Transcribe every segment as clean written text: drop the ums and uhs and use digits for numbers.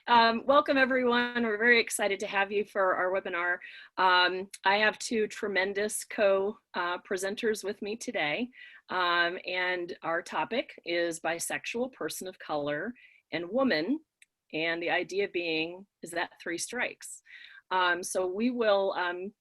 Welcome everyone. We're very excited to have you for our webinar. I have two tremendous co-presenters with me today. And our topic is bisexual, person of color, and woman. And the idea being is that three strikes. So we will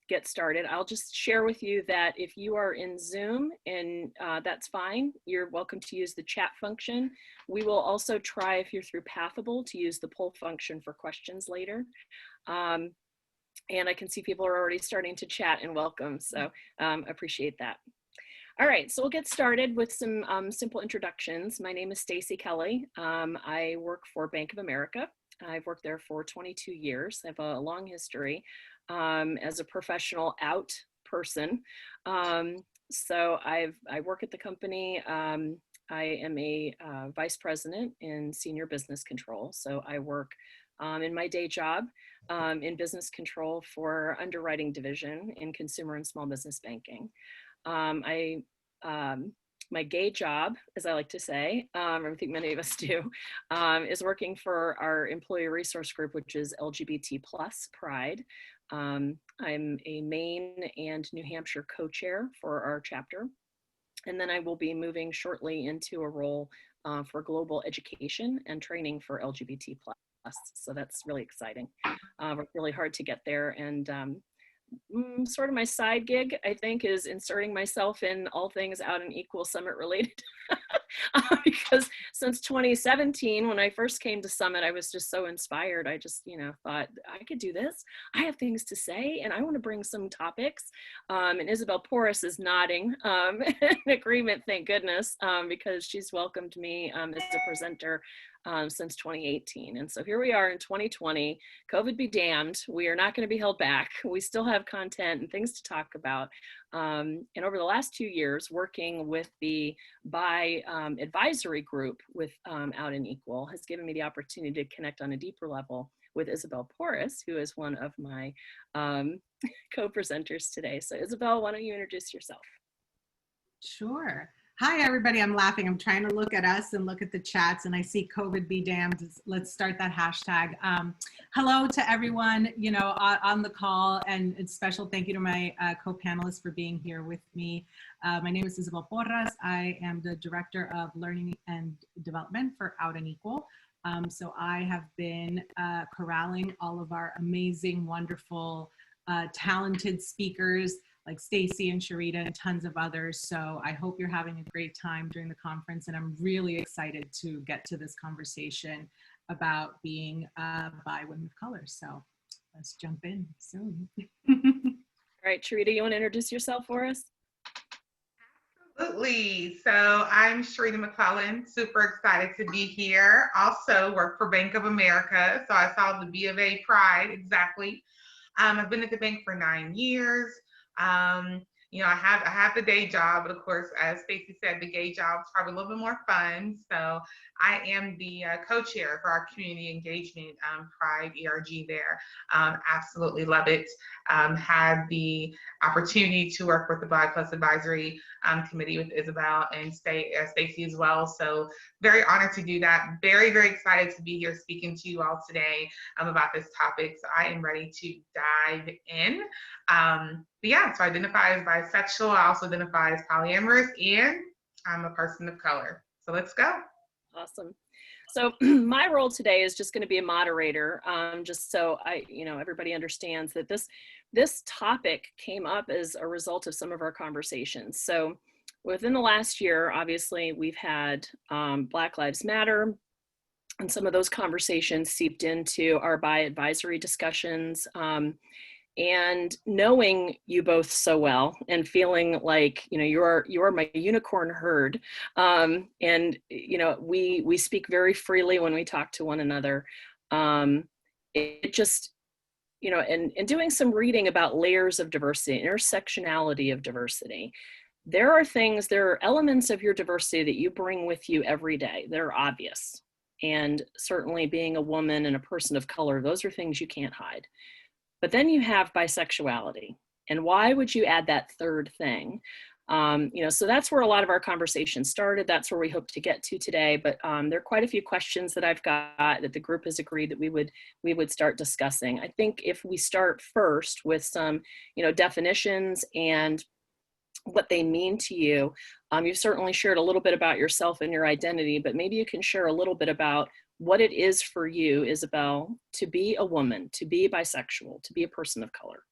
get started. I'll just share with you that if you are in Zoom, and that's fine, you're welcome to use the chat function. We will also try, if you're through Pathable, to use the poll function for questions later. And I can see people are already starting to chat and welcome, so appreciate that. All right, so we'll get started with some simple introductions. My name is Stacy Kelly. I work for Bank of America. I've worked there for 22 years. I have a long history as a professional out person. So I work at the company. I am a vice president in senior business control. So I work in my day job in business control for underwriting division in consumer and small business banking. My gay job, as I like to say, I think many of us do, is working for our employee resource group, which is LGBT plus Pride. I'm a Maine and New Hampshire co-chair for our chapter. And then I will be moving shortly into a role for global education and training for LGBT plus. So that's really exciting. Worked really hard to get there, and sort of my side gig, I think, is inserting myself in all things Out and Equal Summit related. Because since 2017, when I first came to Summit, I was just so inspired. I just, thought I could do this. I have things to say, and I want to bring some topics. And Isabel Porras is nodding in agreement, thank goodness, because she's welcomed me as a presenter since 2018. And so here we are in 2020, COVID be damned, we are not going to be held back. We still have content and things to talk about. And over the last 2 years, working with the Bi advisory group with Out and Equal has given me the opportunity to connect on a deeper level with Isabel Porras, who is one of my co-presenters today. So Isabel, why don't you introduce yourself? Sure. Hi, everybody. I'm laughing. I'm trying to look at us and look at the chats, and I see COVID be damned. Let's start that hashtag. Hello to everyone, on the call, and a special thank you to my co-panelists for being here with me. My name is Isabel Porras. I am the Director of Learning and Development for Out and Equal. So I have been corralling all of our amazing, wonderful, talented speakers like Stacy and Sharita and tons of others. So I hope you're having a great time during the conference, and I'm really excited to get to this conversation about being by women of color. So let's jump in soon. All right, Sharita, you want to introduce yourself for us? Absolutely. So I'm Sharita McClellan, super excited to be here. Also work for Bank of America. So I saw the B of A Pride, exactly. I've been at the bank for 9 years. I have the day job, but of course, as Stacey said, the gay job is probably a little bit more fun. So I am the co-chair for our community engagement Pride ERG there. Absolutely love it. Had the opportunity to work with the Bi Plus Advisory Committee with Isabel and Stacey as well. So very honored to do that. Very, very excited to be here speaking to you all today about this topic. So I am ready to dive in. But yeah, so I identify as bisexual. I also identify as polyamorous, and I'm a person of color. So let's go. Awesome. So my role today is just going to be a moderator, just so everybody understands that this topic came up as a result of some of our conversations. So within the last year, obviously, we've had Black Lives Matter, and some of those conversations seeped into our bi advisory discussions. And knowing you both so well and feeling like, you're my unicorn herd. And, we speak very freely when we talk to one another. It just, and doing some reading about layers of diversity, intersectionality of diversity. There are elements of your diversity that you bring with you every day. They're obvious. And certainly being a woman and a person of color, those are things you can't hide. But then you have bisexuality. And why would you add that third thing? So that's where a lot of our conversation started. That's where we hope to get to today. But there are quite a few questions that I've got that the group has agreed that we would start discussing. I think if we start first with some, definitions and what they mean to you. You've certainly shared a little bit about yourself and your identity, but maybe you can share a little bit about what it is for you, Isabel, to be a woman, to be bisexual, to be a person of color.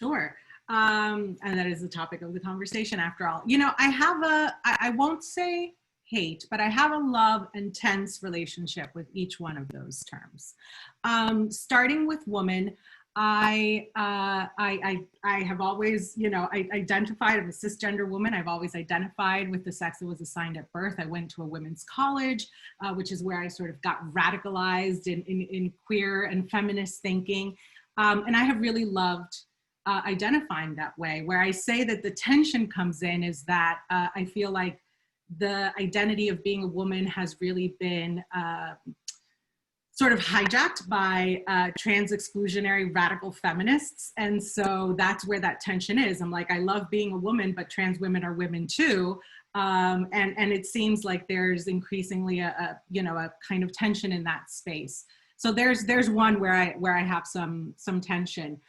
Sure. And that is the topic of the conversation after all. I won't say hate, but I have a love and tense relationship with each one of those terms. Starting with woman, I have always, I identified as a cisgender woman. I've always identified with the sex that was assigned at birth. I went to a women's college, which is where I sort of got radicalized in queer and feminist thinking. And I have really loved identifying that way. Where I say that the tension comes in is that I feel like the identity of being a woman has really been sort of hijacked by trans exclusionary radical feminists. And so that's where that tension is. I'm like, I love being a woman, but trans women are women too. And it seems like there's increasingly a kind of tension in that space. So there's one where I have some tension.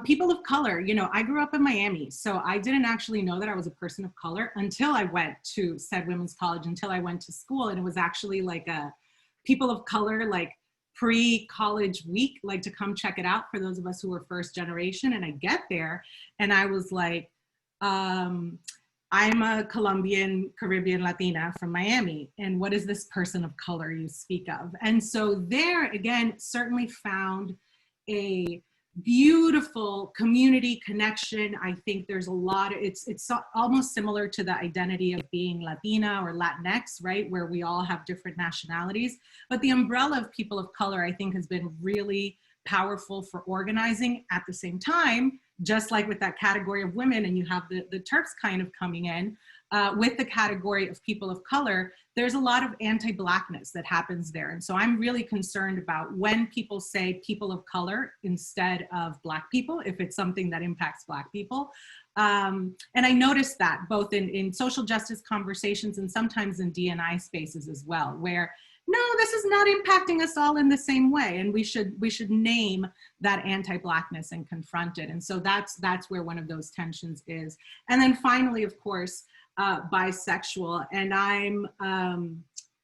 People of color, I grew up in Miami, so I didn't actually know that I was a person of color until I went to said women's college, until I went to school. And it was actually like a people of color, like pre-college week, like to come check it out for those of us who were first generation. And I get there and I was like, I'm a Colombian, Caribbean Latina from Miami. And what is this person of color you speak of? And so there, again, certainly found a beautiful community connection. I think there's a lot of, it's almost similar to the identity of being Latina or Latinx, right? Where we all have different nationalities. But the umbrella of people of color, I think, has been really powerful for organizing. At the same time, just like with that category of women, and you have the TERPs kind of coming in, with the category of people of color, there's a lot of anti-Blackness that happens there. And so I'm really concerned about when people say people of color instead of Black people, if it's something that impacts Black people. And I noticed that both in social justice conversations and sometimes in D&I spaces as well, where no, this is not impacting us all in the same way. And we should name that anti-Blackness and confront it. And so that's where one of those tensions is. And then finally, of course, bisexual. And I'm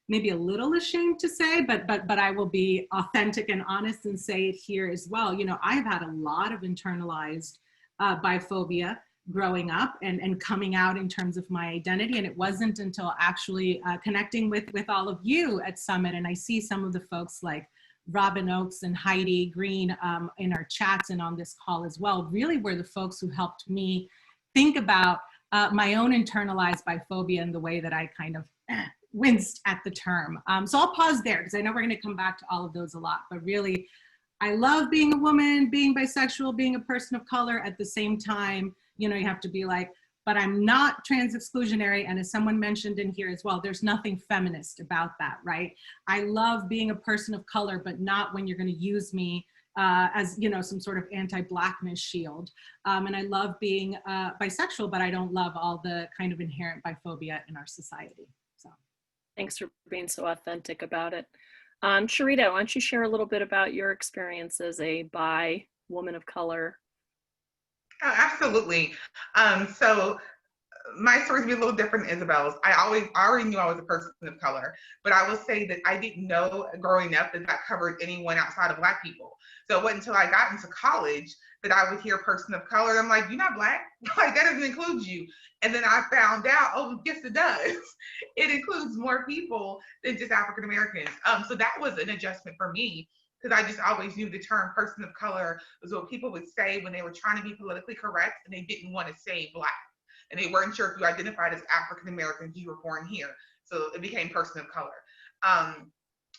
maybe a little ashamed to say, but I will be authentic and honest and say it here as well. I've had a lot of internalized biphobia growing up and coming out in terms of my identity. And it wasn't until actually connecting with all of you at Summit, and I see some of the folks like Robin Oakes and Heidi Green in our chats and on this call as well, really were the folks who helped me think about my own internalized biphobia and the way that I kind of winced at the term. So I'll pause there because I know we're going to come back to all of those a lot, but really, I love being a woman, being bisexual, being a person of color. At the same time, you have to be like, but I'm not trans exclusionary. And as someone mentioned in here as well, there's nothing feminist about that, right? I love being a person of color, but not when you're going to use me as some sort of anti-Blackness shield. And I love being bisexual, but I don't love all the kind of inherent biphobia in our society. So, thanks for being so authentic about it. Sharita, why don't you share a little bit about your experience as a bi woman of color? Oh, absolutely. So my story is a little different than Isabel's. I already knew I was a person of color, but I will say that I didn't know growing up that covered anyone outside of Black people. So it wasn't until I got into college that I would hear person of color. I'm like, you're not Black? Like, that doesn't include you. And then I found out, oh, yes, it does. It includes more people than just African Americans. So that was an adjustment for me, because I just always knew the term person of color was what people would say when they were trying to be politically correct and they didn't want to say Black. And they weren't sure if you identified as African American, you were born here. So it became person of color.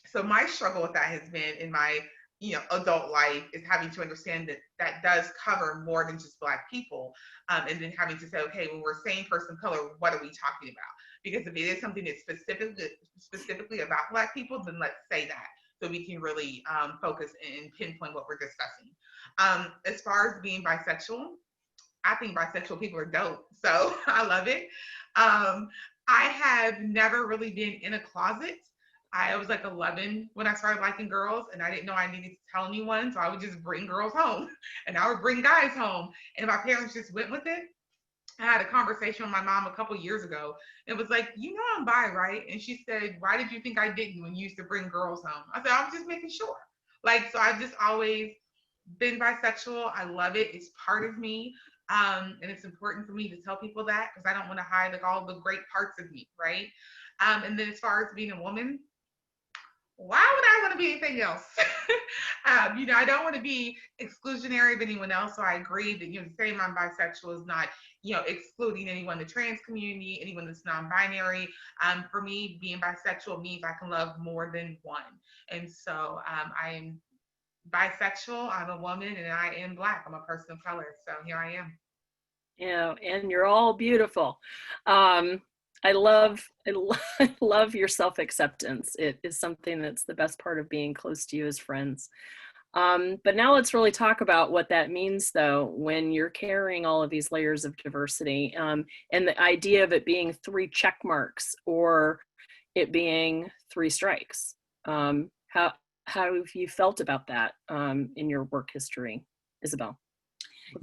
So my struggle with that has been in my adult life is having to understand that does cover more than just Black people. And then having to say, okay, when we're saying person of color, what are we talking about? Because if it is something that's specifically about Black people, then let's say that, so we can really focus and pinpoint what we're discussing. As far as being bisexual, I think bisexual people are dope. So I love it. I have never really been in a closet. I was like 11 when I started liking girls, and I didn't know I needed to tell anyone. So I would just bring girls home and I would bring guys home. And my parents just went with it. I had a conversation with my mom a couple years ago. It was like, you know, I'm bi, right? And she said, why did you think I didn't when you used to bring girls home? I said, I'm just making sure. Like, so I've just always been bisexual. I love it. It's part of me. And it's important for me to tell people that because I don't want to hide like all the great parts of me, right? And then as far as being a woman, why would I want to be anything else? I don't want to be exclusionary of anyone else. So I agree that, saying I'm bisexual is not, excluding anyone in the trans community, anyone that's non-binary. For me, being bisexual means I can love more than one. And so I am bisexual, I'm a woman, and I am Black. I'm a person of color. So here I am. Yeah, and you're all beautiful. I love I love your self-acceptance. It is something that's the best part of being close to you as friends. But now let's really talk about what that means, though, when you're carrying all of these layers of diversity, and the idea of it being 3 check marks or it being 3 strikes. How have you felt about that in your work history, Isabel?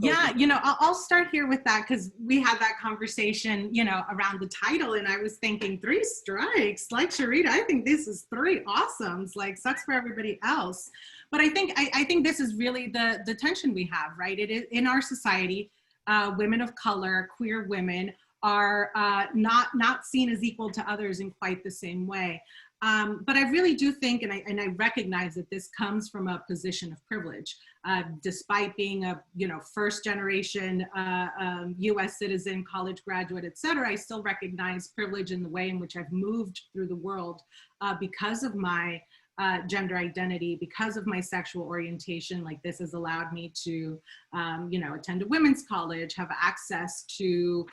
Yeah, I'll start here with that because we had that conversation, around the title, and I was thinking 3 strikes, like Sharita, I think this is 3 awesomes, like sucks for everybody else. But I think this is really the tension we have, right? It is in our society, women of color, queer women are not seen as equal to others in quite the same way. But I really do think, and I recognize that this comes from a position of privilege. Despite being a first generation U.S. citizen, college graduate, et cetera, I still recognize privilege in the way in which I've moved through the world because of my gender identity, because of my sexual orientation. Like, this has allowed me to, attend a women's college, have access to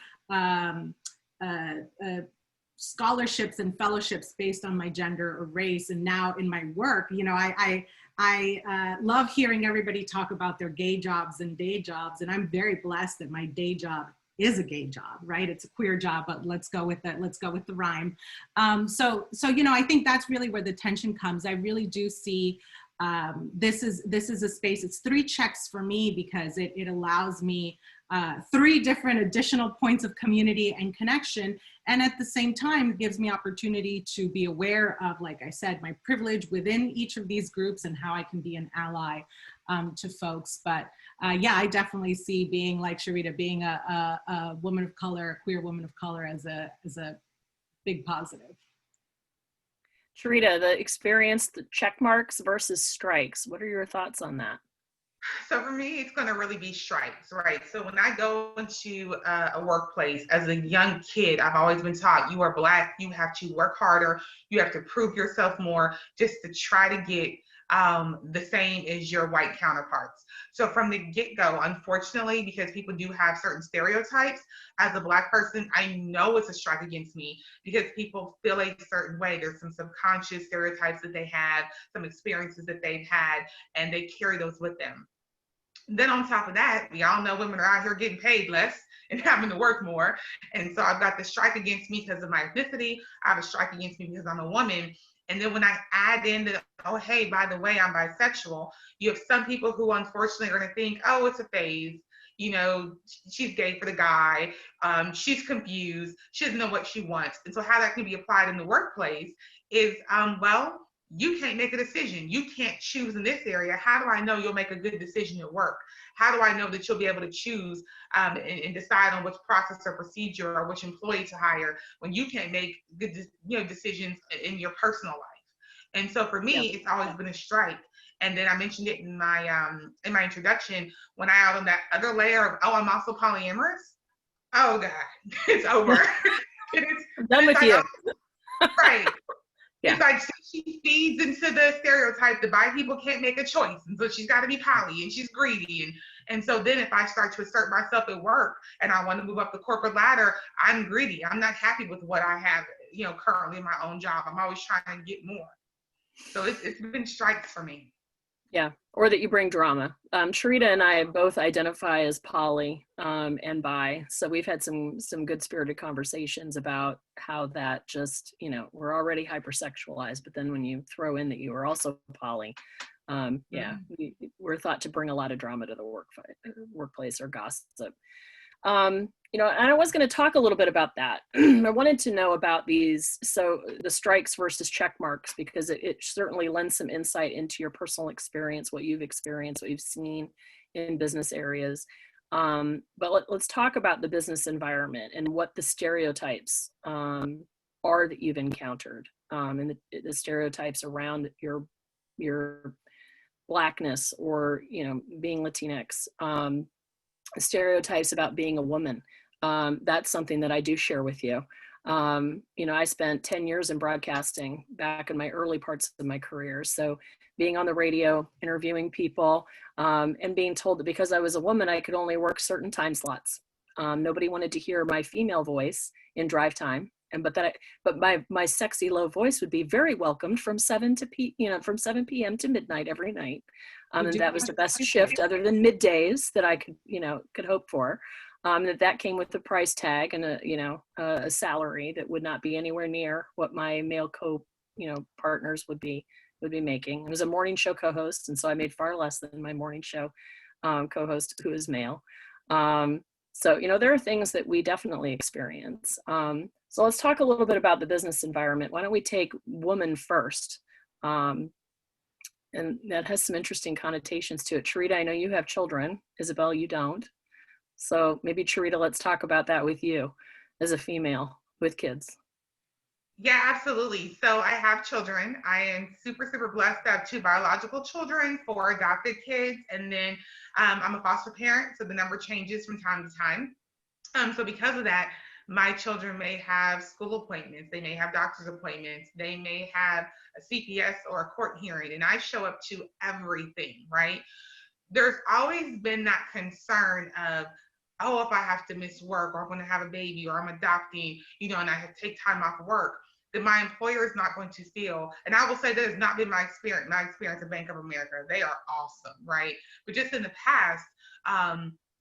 scholarships and fellowships based on my gender or race. And now in my work, I love hearing everybody talk about their gay jobs and day jobs. And I'm very blessed that my day job is a gay job, right? It's a queer job, but let's go with that. Let's go with the rhyme. So I think that's really where the tension comes. I really do see this is a space. It's 3 checks for me because it allows me 3 different additional points of community and connection. And at the same time, it gives me opportunity to be aware of, like I said, my privilege within each of these groups and how I can be an ally to folks. But yeah, I definitely see being like Sharita, being a woman of color, a queer woman of color as a big positive. Sharita, the experience, the check marks versus strikes. What are your thoughts on that? So for me, it's going to really be strikes, right? So when I go into a workplace as a young kid, I've always been taught you are Black, you have to work harder, you have to prove yourself more just to try to get the same as your white counterparts. So from the get-go, unfortunately, because people do have certain stereotypes, as a Black person, I know it's a strike against me because people feel a certain way. There's some subconscious stereotypes that they have, some experiences that they've had, and they carry those with them. Then on top of that, we all know women are out here getting paid less and having to work more. And so I've got the strike against me because of my ethnicity. I have a strike against me because I'm a woman. And then when I add in the, oh, hey, by the way, I'm bisexual, you have some people who unfortunately are going to think, oh, it's a phase. She's gay for the guy. She's confused. She doesn't know what she wants. And so how that can be applied in the workplace is, well, you can't make a decision. You can't choose in this area. How do I know you'll make a good decision at work? How do I know that you'll be able to choose and decide on which process or procedure or which employee to hire when you can't make good decisions in your personal life? And so for me, It's always been a strike. And then I mentioned it in my introduction when I out on that other layer of, oh, I'm also polyamorous. Oh God, it's over. I'm done with you. Right. Yeah. It's like she feeds into the stereotype that bi people can't make a choice. And so she's got to be poly and she's greedy. And so then if I start to assert myself at work and I want to move up the corporate ladder, I'm greedy. I'm not happy with what I have, currently in my own job. I'm always trying to get more. So it's been strikes for me. Yeah, or that you bring drama. Sharita and I both identify as poly and bi, so we've had some good spirited conversations about how that just, you know, we're already hypersexualized, but then when you throw in that you are also poly, yeah, we're thought to bring a lot of drama to the workplace or gossip. You know, and I was going to talk a little bit about that. I wanted to know about these, so the strikes versus check marks, because it certainly lends some insight into your personal experience, what you've experienced, what you've seen in business areas. But let's talk about the business environment and what the stereotypes are that you've encountered, and the stereotypes around your Blackness, or, you know, being Latinx, stereotypes about being a woman. That's something that I do share with you. You know, I spent 10 years in broadcasting back in my early parts of my career. So being on the radio, interviewing people, and being told that because I was a woman, I could only work certain time slots. Nobody wanted to hear my female voice in drive time. But my sexy low voice would be very welcomed from 7 p.m. to midnight every night. And that was the best shift other than middays that I could hope for. That came with a price tag and a salary that would not be anywhere near what my male partners would be making. I was a morning show co-host, and so I made far less than my morning show co-host who is male. So, you know, there are things that we definitely experience. So let's talk a little bit about the business environment. Why don't we take woman first? And that has some interesting connotations to it. Sharita, I know you have children. Isabel, you don't. So maybe, Sharita, let's talk about that with you as a female with kids. Yeah, absolutely. So I have children. I am super, super blessed to have 2 biological children, 4 adopted kids, and then I'm a foster parent, so the number changes from time to time. So because of that, my children may have school appointments, they may have doctor's appointments, they may have a CPS or a court hearing, and I show up to everything, right? There's always been that concern of, oh, if I have to miss work, or I'm going to have a baby, or I'm adopting, you know, and I have to take time off work, then my employer is not going to feel, and I will say that has not been my experience at Bank of America. They are awesome, right? But just in the past,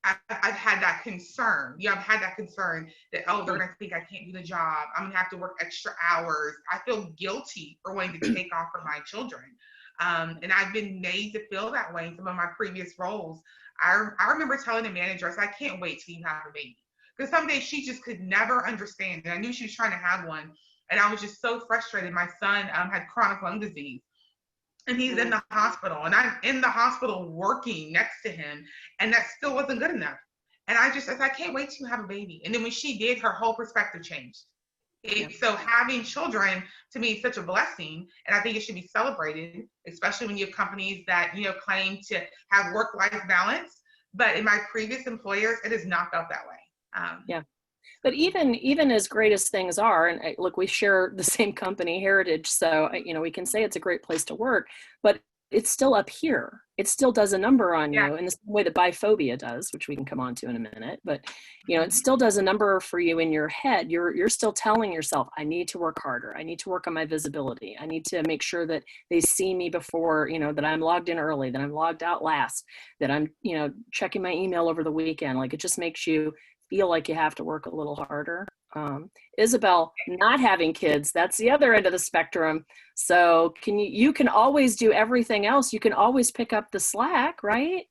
I've had that concern. Yeah, I've had that concern that, oh, they're going to think I can't do the job. I'm going to have to work extra hours. I feel guilty for wanting to take off for my children. And I've been made to feel that way in some of my previous roles. I remember telling the manager, I said, I can't wait till you have a baby. Because some days she just could never understand. And I knew she was trying to have one. And I was just so frustrated. My son had chronic lung disease. And he's in the hospital, and I'm in the hospital working next to him, and that still wasn't good enough. And I said, I can't wait to have a baby. And then when she did, her whole perspective changed. So having children, to me, is such a blessing, and I think it should be celebrated, especially when you have companies that, you know, claim to have work-life balance. But in my previous employers, it has not felt that way. Yeah. But even as great as things are, and look, we share the same company heritage, so, you know, we can say it's a great place to work, but it's still up here. It still does a number on you in the same way that biphobia does, which we can come on to in a minute. But, you know, it still does a number for you in your head. You're still telling yourself, I need to work harder. I need to work on my visibility. I need to make sure that they see me before, you know, that I'm logged in early, that I'm logged out last, that I'm, you know, checking my email over the weekend. Like, it just makes you feel like you have to work a little harder. Isabel, not having kids, that's the other end of the spectrum. So you can always do everything else. You can always pick up the slack, right?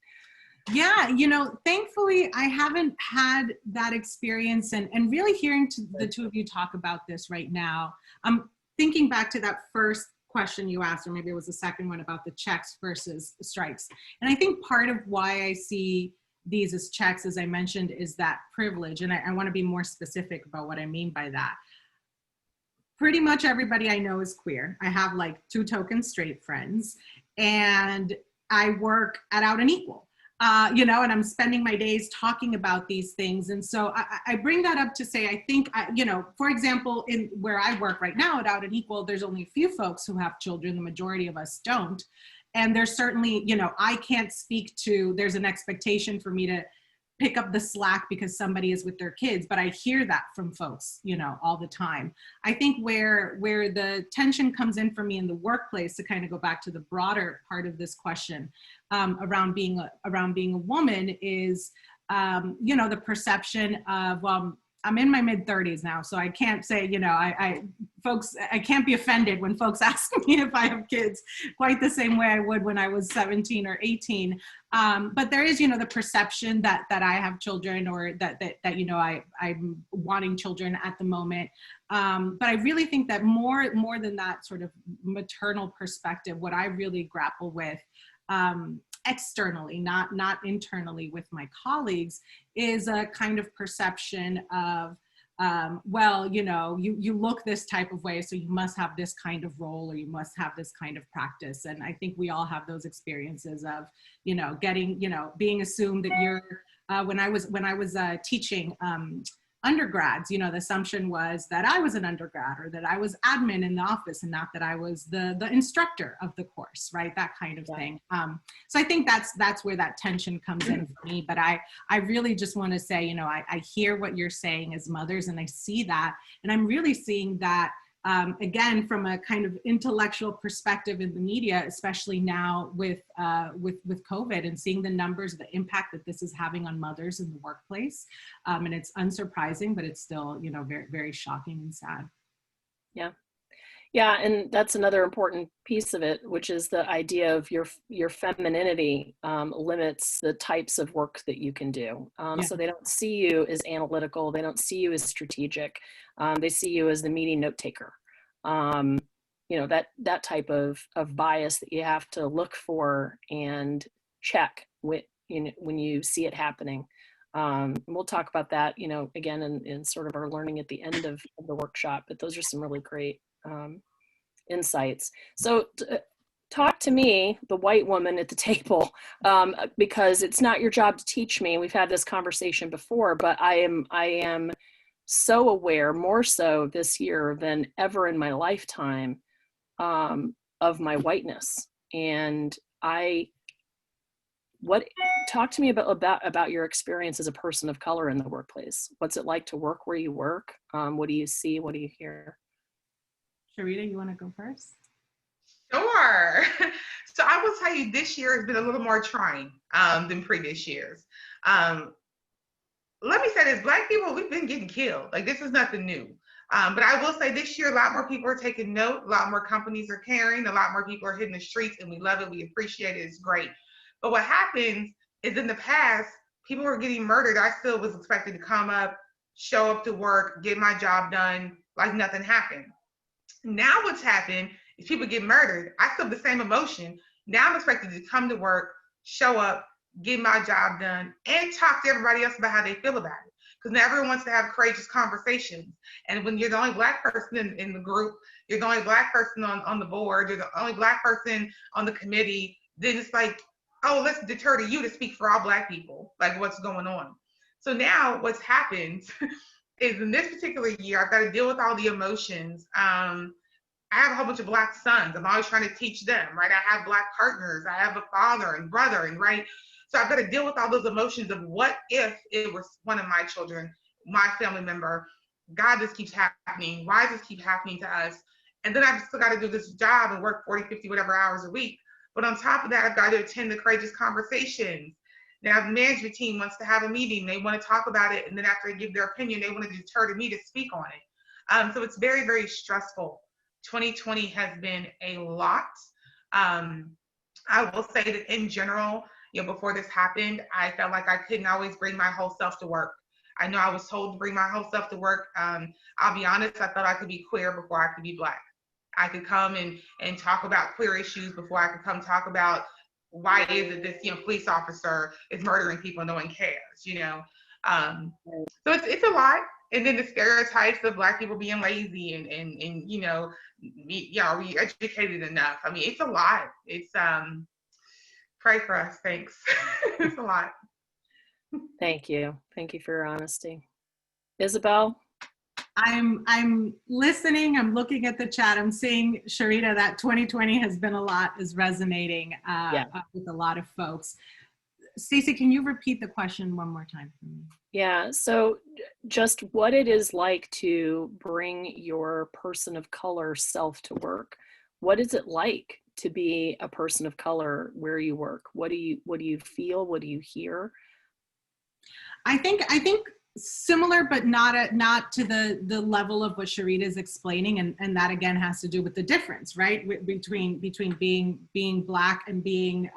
Yeah, you know, thankfully I haven't had that experience, and really hearing the 2 of you talk about this right now, I'm thinking back to that first question you asked, or maybe it was the second one, about the checks versus strikes. And I think part of why I see these as checks, as I mentioned, is that privilege. And I want to be more specific about what I mean by that. Pretty much everybody I know is queer. I have like 2 token straight friends, and I work at Out and Equal, you know, and I'm spending my days talking about these things. And so I bring that up to say, I think, you know, for example, in where I work right now at Out and Equal, there's only a few folks who have children. The majority of us don't. And there's certainly, you know, I can't speak to, there's an expectation for me to pick up the slack because somebody is with their kids, but I hear that from folks, you know, all the time. I think where the tension comes in for me in the workplace, to kind of go back to the broader part of this question, around being a woman, is you know, the perception of, well, I'm in my mid 30s now, so I can't say, you know, I can't be offended when folks ask me if I have kids quite the same way I would when I was 17 or 18. But there is, you know, the perception that I have children, or that you know, I'm wanting children at the moment. But I really think that more than that sort of maternal perspective, what I really grapple with, externally, not internally with my colleagues, is a kind of perception of, well, you know, you look this type of way, so you must have this kind of role, or you must have this kind of practice. And I think we all have those experiences of, you know, getting, you know, being assumed that you're, when I was teaching undergrads, you know, the assumption was that I was an undergrad, or that I was admin in the office, and not that I was the instructor of the course, right? That kind of thing. So I think that's where that tension comes in for me. But I really just want to say, you know, I hear what you're saying as mothers, and I see that, and I'm really seeing that, again, from a kind of intellectual perspective in the media, especially now with COVID, and seeing the numbers, the impact that this is having on mothers in the workplace. And it's unsurprising, but it's still, you know, very, very shocking and sad. Yeah. Yeah, and that's another important piece of it, which is the idea of your femininity limits the types of work that you can do. So they don't see you as analytical. They don't see you as strategic. They see you as the meeting note taker. You know, that type of bias that you have to look for and check when you see it happening. We'll talk about that, you know, again, in sort of our learning at the end of the workshop, but those are some really great insights. So talk to me, the white woman at the table, because it's not your job to teach me. We've had this conversation before, but I am so aware, more so this year than ever in my lifetime, of my whiteness. And talk to me about your experience as a person of color in the workplace. What's it like to work where you work? What do you see? What do you hear? Sharita, you want to go first? Sure. So I will tell you, this year has been a little more trying than previous years. Let me say this, Black people, we've been getting killed. Like, this is nothing new. But I will say this year, a lot more people are taking note, a lot more companies are caring, a lot more people are hitting the streets, and we love it, we appreciate it, it's great. But what happens is, in the past, people were getting murdered. I still was expected to come up, show up to work, get my job done, like nothing happened. Now what's happened is people get murdered. I still have the same emotion. Now I'm expected to come to work, show up, get my job done, and talk to everybody else about how they feel about it. Because now everyone wants to have courageous conversations. And when you're the only Black person in the group, you're the only Black person on the board, you're the only Black person on the committee, then it's like, oh, let's deter to you to speak for all Black people, like what's going on. So now what's happened is, in this particular year, I've got to deal with all the emotions. I have a whole bunch of Black sons. I'm always trying to teach them, right? I have Black partners. I have a father and brother, and right? So I've got to deal with all those emotions of, what if it was one of my children, my family member? God, this keeps happening. Why does this keep happening to us? And then I've still got to do this job and work 40, 50, whatever hours a week. But on top of that, I've got to attend the courageous conversations. Now, the management team wants to have a meeting. They want to talk about it. And then after they give their opinion, they want to deter to me to speak on it. So it's very, very stressful. 2020 has been a lot. I will say that in general, before this happened, I felt like I couldn't always bring my whole self to work. I know I was told to bring my whole self to work. I'll be honest, I thought I could be queer before I could be Black. I could come and talk about queer issues before I could come talk about why is it this police officer is murdering people and no one cares, So it's a lot. And then the stereotypes of Black people being lazy and are we educated enough? I mean, it's a lot. It's pray for us, thanks. It's a lot. Thank you. Thank you for your honesty. Isabel? I'm listening, I'm looking at the chat, I'm seeing, Sharita, that 2020 has been a lot, is resonating with a lot of folks. Stacey, can you repeat the question one more time for me? Yeah, so just what it is like to bring your person of color self to work. What is it like to be a person of color where you work? What do you feel? What do you hear? I think similar, but not to the level of what Sharita is explaining, and that again has to do with the difference, right, between being Black and being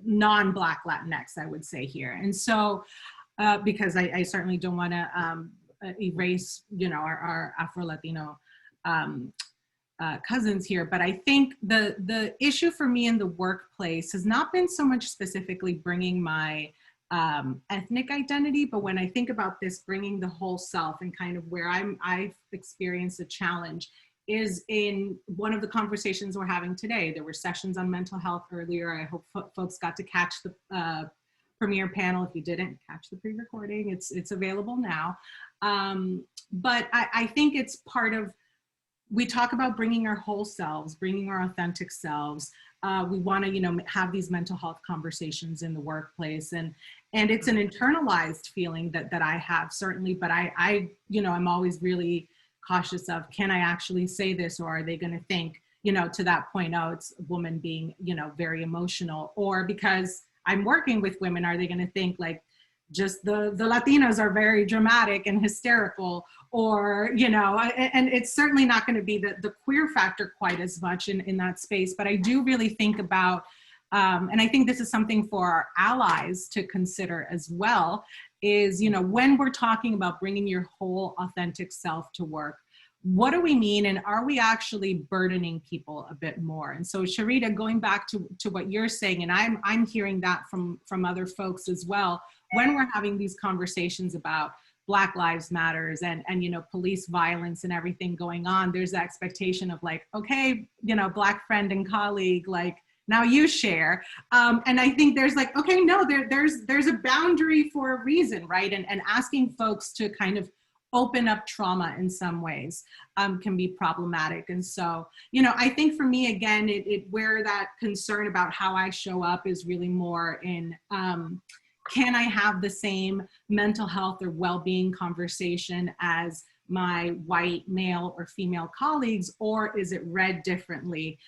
non-Black Latinx, I would say here. And so because I certainly don't want to erase, you know, our Afro-Latino cousins here, but I think the issue for me in the workplace has not been so much specifically bringing my ethnic identity, but when I think about this, bringing the whole self, and kind of where I've experienced a challenge is in one of the conversations we're having today. There were sessions on mental health earlier. I hope folks got to catch the premiere panel. If you didn't catch the pre-recording, it's available now. But I think it's part of, we talk about bringing our whole selves, bringing our authentic selves. We want to, you know, have these mental health conversations in the workplace, and it's an internalized feeling that I have, certainly. But I, you know, I'm always really cautious of, can I actually say this, or are they going to think, you know, to that point, oh, it's a woman being, you know, very emotional, or because I'm working with women, are they going to think like just the Latinos are very dramatic and hysterical, or, you know, and it's certainly not going to be the queer factor quite as much in that space. But I do really think about, and I think this is something for our allies to consider as well, is, you know, when we're talking about bringing your whole authentic self to work, what do we mean, and are we actually burdening people a bit more? And so Sharita, going back to what you're saying, and I'm hearing that from other folks as well, when we're having these conversations about Black Lives Matters and you know, police violence and everything going on, there's the expectation of like, okay, you know, Black friend and colleague, like, now you share. And I think there's like, okay, no, there's a boundary for a reason, right? And asking folks to kind of open up trauma in some ways can be problematic. And so, you know, I think for me, again, it where that concern about how I show up is really more in, can I have the same mental health or well-being conversation as my white male or female colleagues, or is it read differently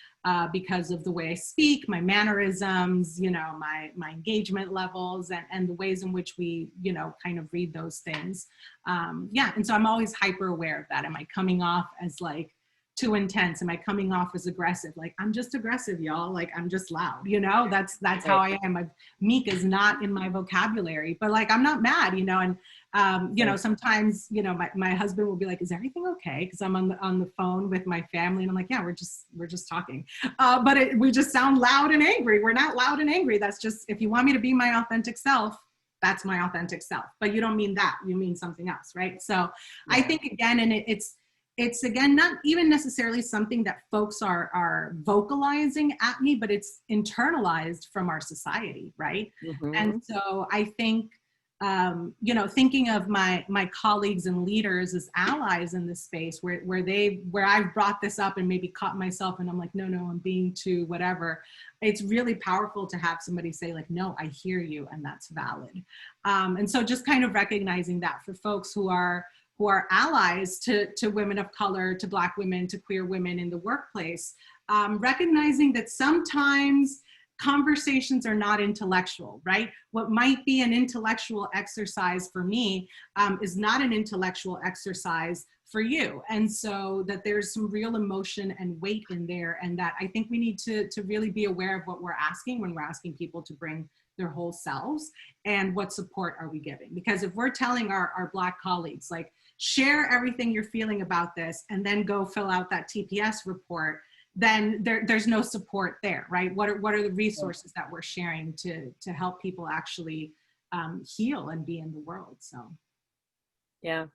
because of the way I speak, my mannerisms, you know, my engagement levels, and the ways in which we, you know, kind of read those things. Yeah, and so I'm always hyper aware of that. Am I coming off as like too intense? Am I coming off as aggressive? Like, I'm just aggressive, y'all. Like, I'm just loud, you know, that's how I am. Meek is not in my vocabulary, but like, I'm not mad, you know, and you know, sometimes, you know, my husband will be like, is everything okay? Because I'm on the phone with my family, and I'm like, yeah, we're just talking. But we just sound loud and angry. We're not loud and angry. That's just, if you want me to be my authentic self, that's my authentic self. But you don't mean that, you mean something else, right? So yeah. I think, again, and it's again, not even necessarily something that folks are vocalizing at me, but it's internalized from our society, right? Mm-hmm. And so I think, you know, thinking of my colleagues and leaders as allies in this space, where I've brought this up and maybe caught myself, and I'm like, no, I'm being too whatever. It's really powerful to have somebody say like, no, I hear you, and that's valid. And so just kind of recognizing that for folks who are allies to women of color, to Black women, to queer women in the workplace, recognizing that sometimes conversations are not intellectual, right? What might be an intellectual exercise for me is not an intellectual exercise for you. And so that there's some real emotion and weight in there, and that I think we need to really be aware of what we're asking when we're asking people to bring their whole selves, and what support are we giving? Because if we're telling our Black colleagues, like, share everything you're feeling about this and then go fill out that TPS report, then there's no support there, right? What are the resources that we're sharing to help people actually heal and be in the world? So, yeah.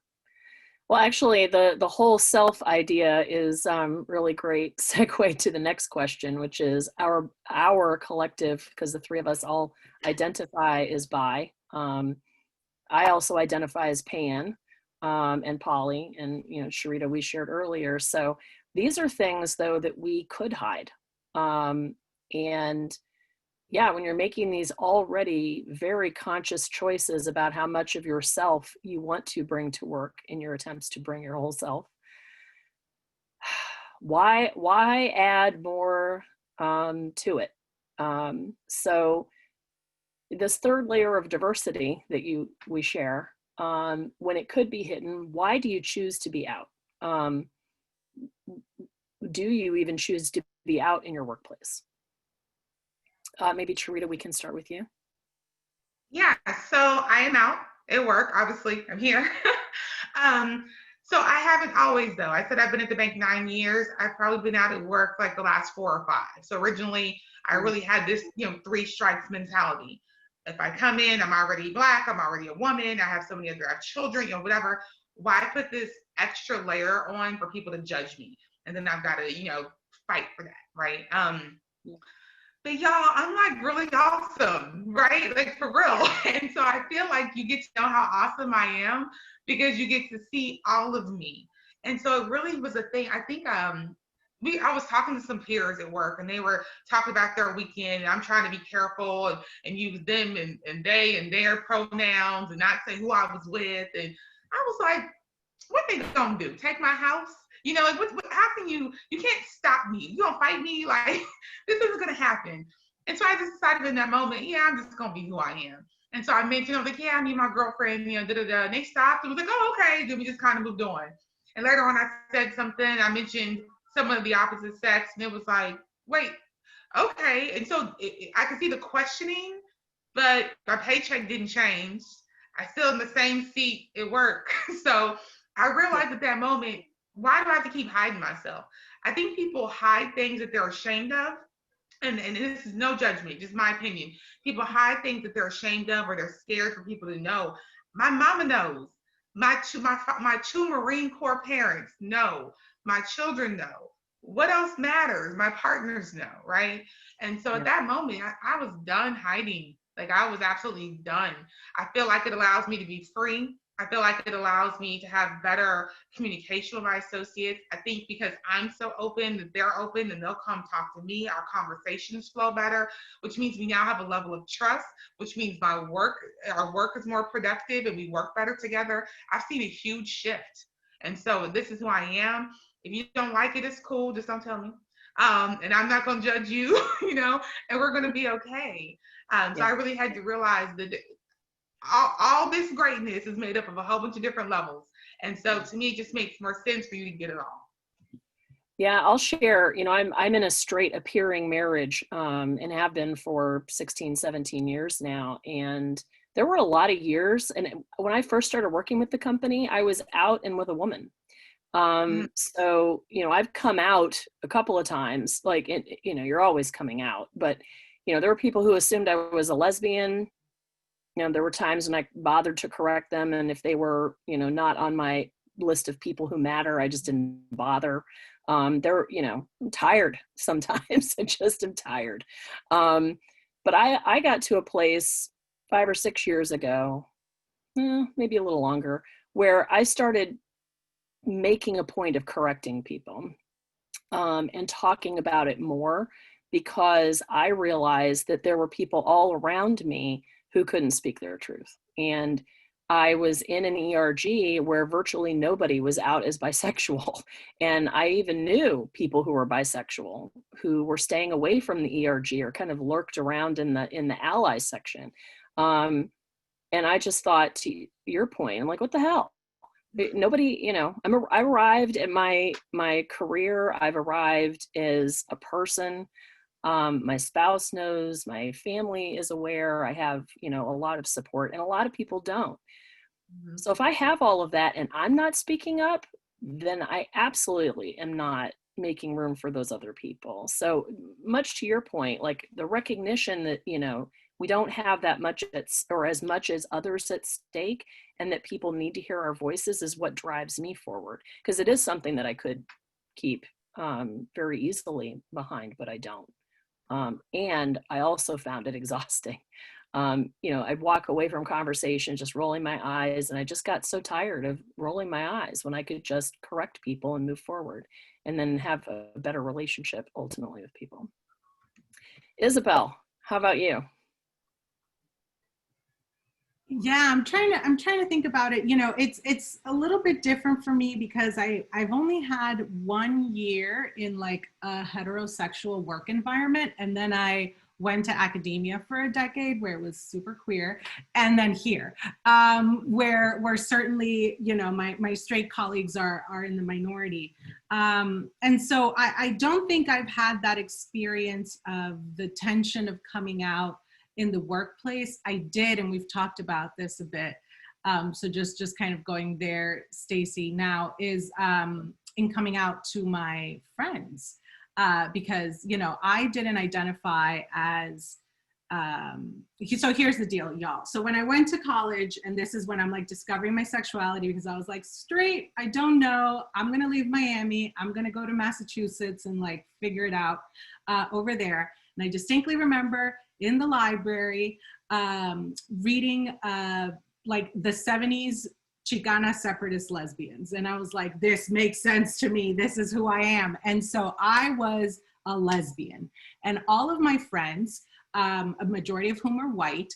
Well, actually, the whole self idea is really great segue to the next question, which is our collective, because the three of us all identify as bi. I also identify as pan and poly, and you know, Sharita, we shared earlier. So these are things, though, that we could hide, and yeah, when you're making these already very conscious choices about how much of yourself you want to bring to work in your attempts to bring your whole self, why add more to it? So this third layer of diversity that we share, when it could be hidden, why do you choose to be out? Do you even choose to be out in your workplace? Maybe Charita, we can start with you. Yeah, so I am out at work. Obviously, I'm here. So I haven't always though. I said I've been at the bank 9 years. I've probably been out at work like the last 4 or 5. So originally, I really had this, 3 strikes mentality. If I come in, I'm already Black. I'm already a woman. I have so many other, I have children, whatever. Why put this extra layer on for people to judge me? And then I've got to, fight for that, right? But y'all, I'm like really awesome, right? Like for real. And so I feel like you get to know how awesome I am because you get to see all of me. And so it really was a thing. I think I was talking to some peers at work and they were talking about their weekend, and I'm trying to be careful and use them and they and their pronouns and not say who I was with. And I was like, what they gonna do? Take my house? Like how can you can't stop me. You gonna fight me? Like this isn't gonna happen. And so I just decided in that moment, yeah, I'm just gonna be who I am. And so I mentioned, I was like, yeah, I need my girlfriend, da da da. And they stopped and was like, oh, okay. Then we just kind of moved on. And later on I said something, I mentioned someone of the opposite sex, and it was like, wait, okay. And so I could see the questioning, but my paycheck didn't change. I still in the same seat at work. So I realized at that moment, why do I have to keep hiding myself? I think people hide things that they're ashamed of. And this is no judgment, just my opinion. People hide things that they're ashamed of or they're scared for people to know. My mama knows. My two Marine Corps parents know. My children know. What else matters? My partners know, right? And so at that moment, I was done hiding. Like I was absolutely done. I feel like it allows me to be free. I feel like it allows me to have better communication with my associates. I think because I'm so open, that they're open, and they'll come talk to me. Our conversations flow better, which means we now have a level of trust, which means our work is more productive and we work better together. I've seen a huge shift. And so this is who I am. If you don't like it, it's cool. Just don't tell me. And I'm not going to judge you, and we're going to be okay. So I really had to realize that all this greatness is made up of a whole bunch of different levels. And so to me, it just makes more sense for you to get it all. Yeah, I'll share, I'm in a straight appearing marriage and have been for 16, 17 years now. And there were a lot of years. And when I first started working with the company, I was out and with a woman. So, I've come out a couple of times, like, you're always coming out, but, there were people who assumed I was a lesbian. There were times when I bothered to correct them. And if they were, not on my list of people who matter, I just didn't bother. I'm tired sometimes. I just am tired. But I got to a place 5 or 6 years ago, maybe a little longer, where I started making a point of correcting people and talking about it more, because I realized that there were people all around me who couldn't speak their truth. And I was in an ERG where virtually nobody was out as bisexual. And I even knew people who were bisexual who were staying away from the ERG or kind of lurked around in the ally section. And I just thought, to your point, I'm like, what the hell? Nobody, I arrived at my career. I've arrived as a person. My spouse knows, my family is aware. I have, a lot of support, and a lot of people don't. Mm-hmm. So if I have all of that and I'm not speaking up, then I absolutely am not making room for those other people. So much to your point, like the recognition that, we don't have that much or as much as others at stake, and that people need to hear our voices is what drives me forward. Because it is something that I could keep very easily behind, but I don't. And I also found it exhausting. I'd walk away from conversations just rolling my eyes, and I just got so tired of rolling my eyes when I could just correct people and move forward and then have a better relationship ultimately with people. Isabel, How about you? Yeah, I'm trying to think about it. You know, it's a little bit different for me because I've only had 1 year in like a heterosexual work environment, and then I went to academia for a decade where it was super queer, and then here, where certainly, you know, my straight colleagues are in the minority. And so I don't think I've had that experience of the tension of coming out in the workplace. I did, and we've talked about this a bit. So just kind of going there, Stacy, now is in coming out to my friends, because, you know, I didn't identify as, so here's the deal, y'all. So when I went to college, and this is when I'm like discovering my sexuality, because I was like, straight, I don't know, I'm gonna leave Miami, I'm gonna go to Massachusetts and like figure it out over there. And I distinctly remember in the library reading like the 70s Chicana separatist lesbians. And I was like, this makes sense to me. This is who I am. And so I was a lesbian. And all of my friends, a majority of whom are white,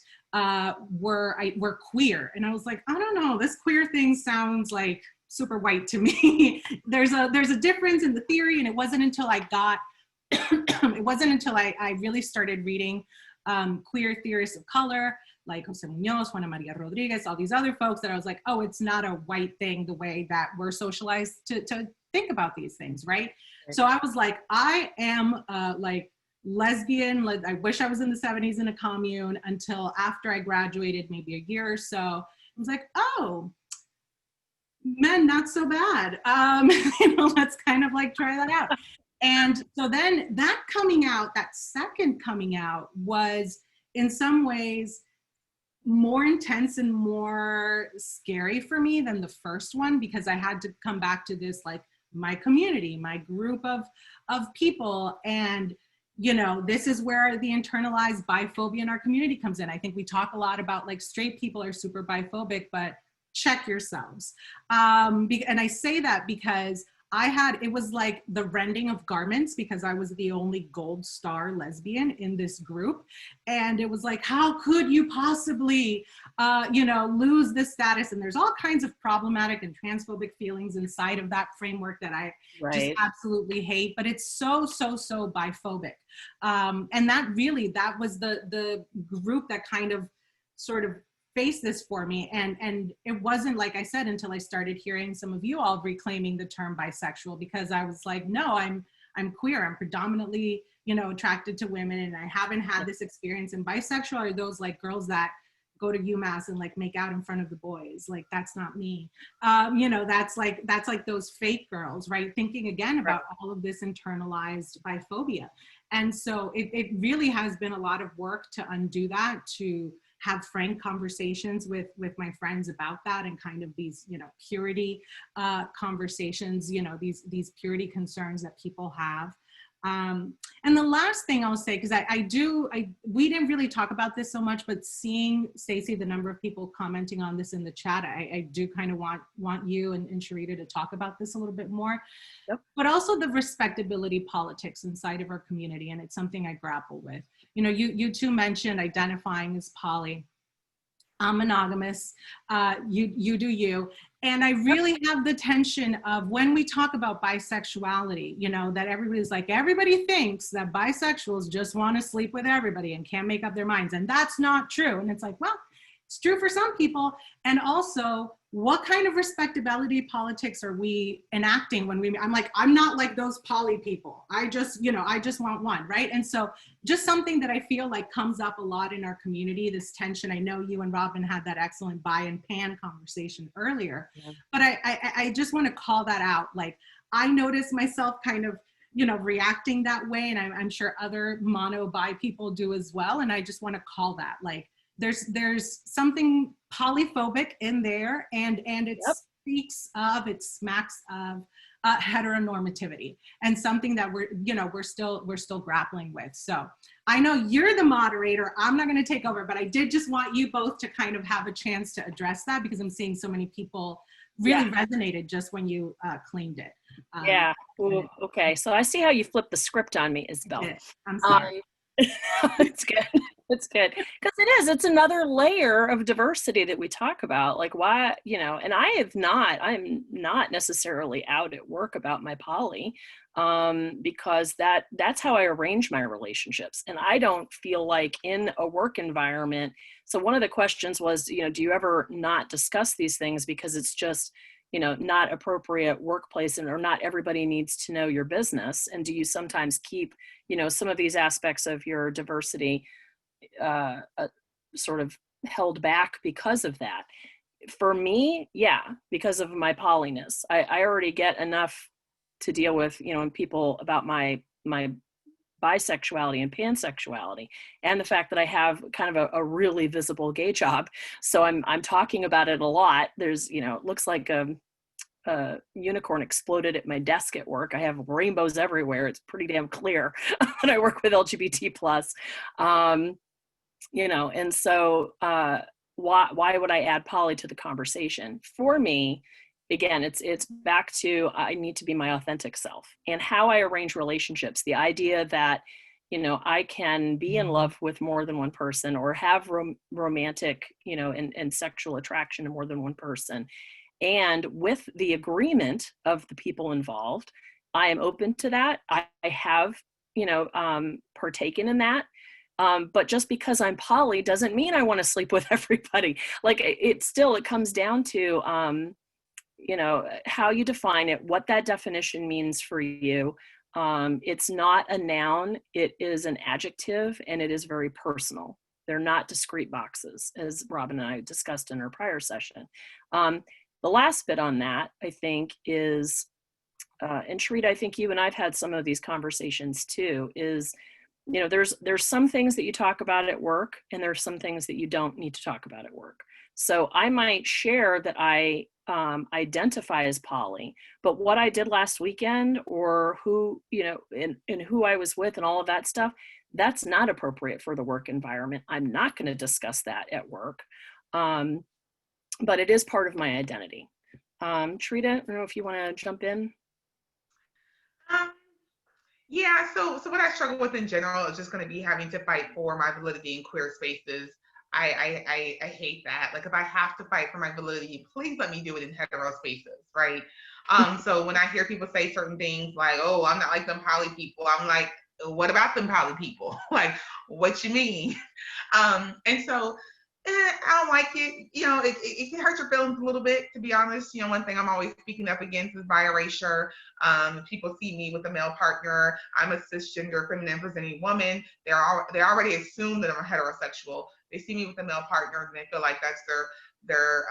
were queer. And I was like, I don't know, this queer thing sounds like super white to me. There's a difference in the theory. And it wasn't until I got, it wasn't until I really started reading queer theorists of color, like Jose Munoz, Juana Maria Rodriguez, all these other folks, that I was like, oh, it's not a white thing the way that we're socialized to think about these things, right? So I was like, I am like lesbian. I wish I was in the 70s in a commune, until after I graduated, maybe a year or so. I was like, oh, men, not so bad. You know, let's kind of like try that out. And so then that coming out, that second coming out, was in some ways more intense and more scary for me than the first one, because I had to come back to this, like, my community, my group of people. And, you know, this is where the internalized biphobia in our community comes in. I think we talk a lot about like straight people are super biphobic, but check yourselves. And I say that because it was like the rending of garments, because I was the only gold star lesbian in this group. And it was like, how could you possibly, you know, lose this status? And there's all kinds of problematic and transphobic feelings inside of that framework that I just absolutely hate, but it's so biphobic. And that was the group that kind of sort of face this for me. And it wasn't, like I said, until I started hearing some of you all reclaiming the term bisexual, because I was like, no, I'm queer. I'm predominantly, you know, attracted to women, and I haven't had this experience. And bisexual are those like girls that go to UMass and like make out in front of the boys. Like, that's not me. You know, that's like those fake girls, right? Thinking again about all of this internalized biphobia. And so it really has been a lot of work to undo that, to have frank conversations with my friends about that, and kind of these, you know, purity conversations, you know, these purity concerns that people have. And the last thing I'll say, because we didn't really talk about this so much, but seeing, Stacey, the number of people commenting on this in the chat, I do kind of want you and Sharita to talk about this a little bit more. Yep. But also the respectability politics inside of our community, and it's something I grapple with. You know, you two mentioned identifying as poly. I'm monogamous, you do you. And I really have the tension of, when we talk about bisexuality, you know, that everybody's like, everybody thinks that bisexuals just want to sleep with everybody and can't make up their minds. And that's not true. And it's like, well, it's true for some people. And also, what kind of respectability politics are we enacting when I'm like, I'm not like those poly people. I just want one, right? And so just something that I feel like comes up a lot in our community, this tension. I know you and Robin had that excellent bi and pan conversation earlier, but I just want to call that out. Like, I notice myself kind of, you know, reacting that way, and I'm sure other mono bi people do as well. And I just want to call that, like, there's something polyphobic in there, and it smacks of heteronormativity, and something that we're still grappling with. So I know you're the moderator, I'm not going to take over, but I did just want you both to kind of have a chance to address that, because I'm seeing so many people really resonated just when you claimed it. Ooh, okay, so I see how you flipped the script on me, Isabel. I'm sorry. It's good. It's good. Because it's another layer of diversity that we talk about. Like why, and I'm not necessarily out at work about my poly, because that's how I arrange my relationships. And I don't feel like in a work environment. So one of the questions was, do you ever not discuss these things because it's just, not appropriate workplace or not everybody needs to know your business? And do you sometimes keep, some of these aspects of your diversity sort of held back because of that? For me, yeah, because of my polyness. I already get enough to deal with, and people about my bisexuality and pansexuality, and the fact that I have kind of a really visible gay job. So I'm talking about it a lot. There's, it looks like a unicorn exploded at my desk at work. I have rainbows everywhere. It's pretty damn clear when I work with LGBT plus. And so why would I add poly to the conversation? For me, again, it's back to I need to be my authentic self and how I arrange relationships. The idea that, I can be in love with more than one person or have romantic, and sexual attraction to more than one person. And with the agreement of the people involved, I am open to that. I have, partaken in that. But just because I'm poly doesn't mean I want to sleep with everybody. Like it comes down to, how you define it, what that definition means for you. It's not a noun, it is an adjective, and it is very personal. They're not discrete boxes, as Robin and I discussed in our prior session. The last bit on that, I think, is, and Sharita, I think you and I've had some of these conversations too, is, there's some things that you talk about at work, and there's some things that you don't need to talk about at work. So I might share that I identify as poly, but what I did last weekend or who, and who I was with and all of that stuff, that's not appropriate for the work environment. I'm not going to discuss that at work. But it is part of my identity. Sharita, I don't know if you want to jump in. Yeah, so what I struggle with in general is just going to be having to fight for my validity in queer spaces. I hate that. Like if I have to fight for my validity, please let me do it in hetero spaces, right? So when I hear people say certain things like, "Oh, I'm not like them poly people," I'm like, "What about them poly people? Like, what you mean?" And so I don't like it. It can hurt your feelings a little bit, to be honest. One thing I'm always speaking up against is bi-erasure. People see me with a male partner. I'm a cisgender, feminine presenting woman. They already assume that I'm a heterosexual. They see me with a male partner, and they feel like that's their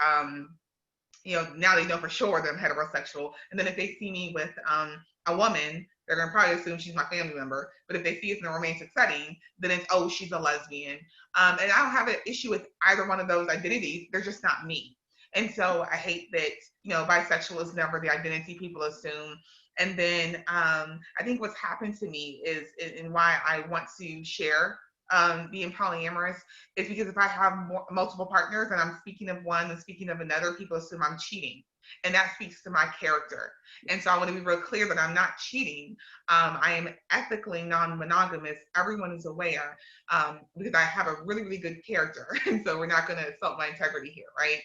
now they know for sure that I'm heterosexual. And then if they see me with a woman, they're going to probably assume she's my family member. But if they see it in a romantic setting, then it's, oh, she's a lesbian. And I don't have an issue with either one of those identities. They're just not me. And so I hate that, bisexual is never the identity people assume. And then I think what's happened to me is, and why I want to share being polyamorous, is because if I have multiple partners and I'm speaking of one and speaking of another, people assume I'm cheating. And that speaks to my character. And so I want to be real clear that I'm not cheating. I am ethically non-monogamous. Everyone is aware, because I have a really, really good character. And so we're not going to insult my integrity here, right?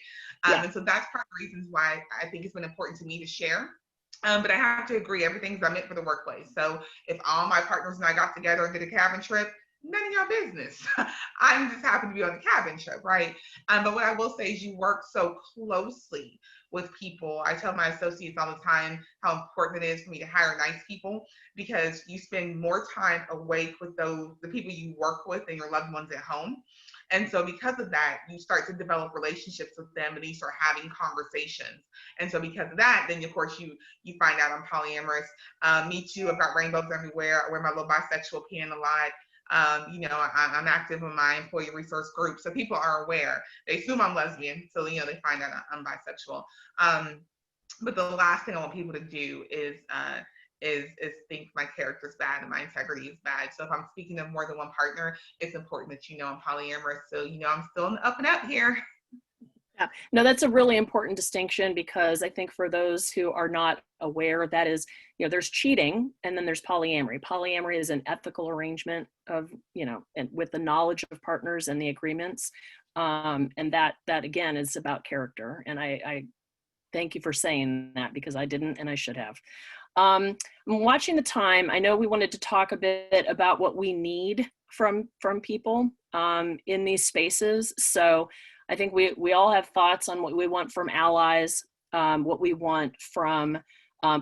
Yeah. And so that's part of the reasons why I think it's been important to me to share. But I have to agree, everything's meant for the workplace. So if all my partners and I got together and did a cabin trip, none of your business. I'm just happy to be on the cabin trip, right? But what I will say is you work so closely with people. I tell my associates all the time how important it is for me to hire nice people, because you spend more time awake with the people you work with and your loved ones at home. And so because of that, you start to develop relationships with them and you start having conversations. And so because of that, then of course you find out I'm polyamorous. Me too, I've got rainbows everywhere. I wear my little bisexual pin a lot. I'm active in my employee resource group, so people are aware. They assume I'm lesbian, so they find out I'm bisexual. But the last thing I want people to do is think my character's bad and my integrity is bad. So if I'm speaking of more than one partner, it's important that I'm polyamorous. So I'm still in the up and up here. no, that's a really important distinction, because I think for those who are not aware, that is, there's cheating and then there's polyamory. Polyamory is an ethical arrangement of, and with the knowledge of partners and the agreements. And that again is about character. And I thank you for saying that, because I didn't and I should have. I'm watching the time. I know we wanted to talk a bit about what we need from people in these spaces. So I think we all have thoughts on what we want from allies, what we want from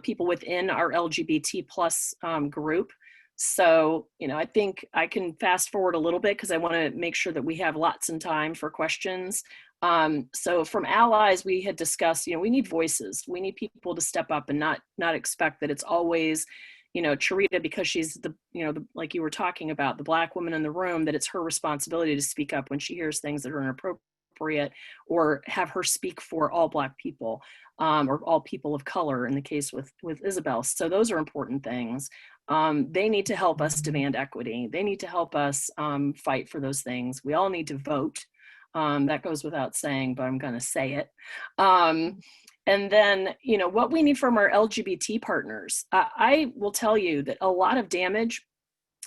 people within our LGBT plus group. So, I think I can fast forward a little bit, because I want to make sure that we have lots of time for questions. So from allies, we had discussed, we need voices. We need people to step up and not expect that it's always, Charita, because she's like you were talking about, the Black woman in the room, that it's her responsibility to speak up when she hears things that are inappropriate, or have her speak for all Black people, or all people of color in the case with Isabel. So those are important things. They need to help us demand equity. They need to help us fight for those things. We all need to vote. That goes without saying, but I'm going to say it. And then, what we need from our LGBT partners. I will tell you that a lot of damage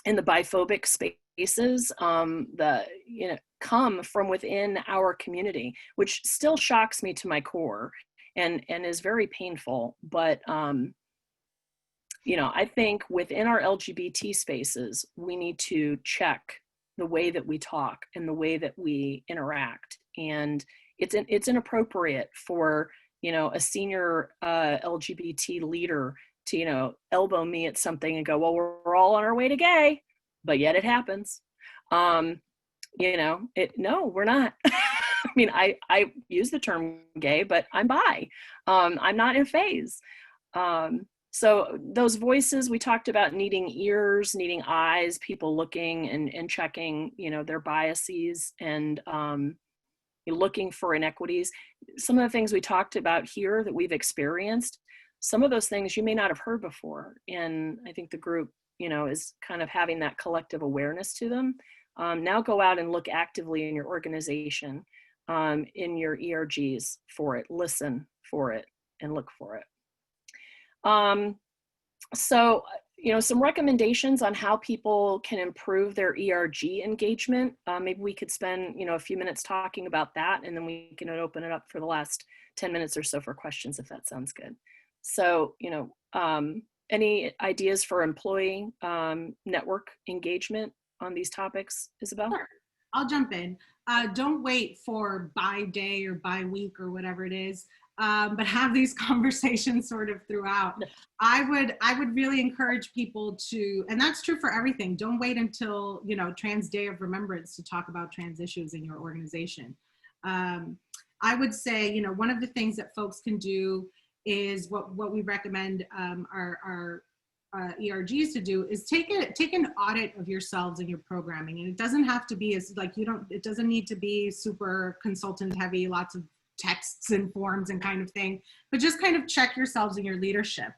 in the biphobic spaces, come from within our community, which still shocks me to my core and is very painful. But, I think within our LGBT spaces, we need to check the way that we talk and the way that we interact. And it's inappropriate for, a senior LGBT leader to, elbow me at something and go, well, we're all on our way to gay, but yet it happens. No, we're not. I mean, I use the term gay, but I'm bi. I'm not in phase. So those voices, we talked about needing ears, needing eyes, people looking and checking, their biases and looking for inequities. Some of the things we talked about here that we've experienced, some of those things you may not have heard before. And I think the group, is kind of having that collective awareness to them. Now go out and look actively in your organization, in your ERGs for it, listen for it, and look for it. So, some recommendations on how people can improve their ERG engagement. Maybe we could spend, a few minutes talking about that, and then we can open it up for the last 10 minutes or so for questions, if that sounds good. So, any ideas for employee network engagement on these topics, Isabel? Sure. I'll jump in. Don't wait for by day or by week or whatever it is. But have these conversations sort of throughout. I would really encourage people to, and that's true for everything. Don't wait until, Trans Day of Remembrance to talk about trans issues in your organization. I would say, one of the things that folks can do is what we recommend our ERGs to do is take an audit of yourselves and your programming. And it doesn't have to be it doesn't need to be super consultant heavy, lots of texts and forms and kind of thing, but just kind of check yourselves in your leadership.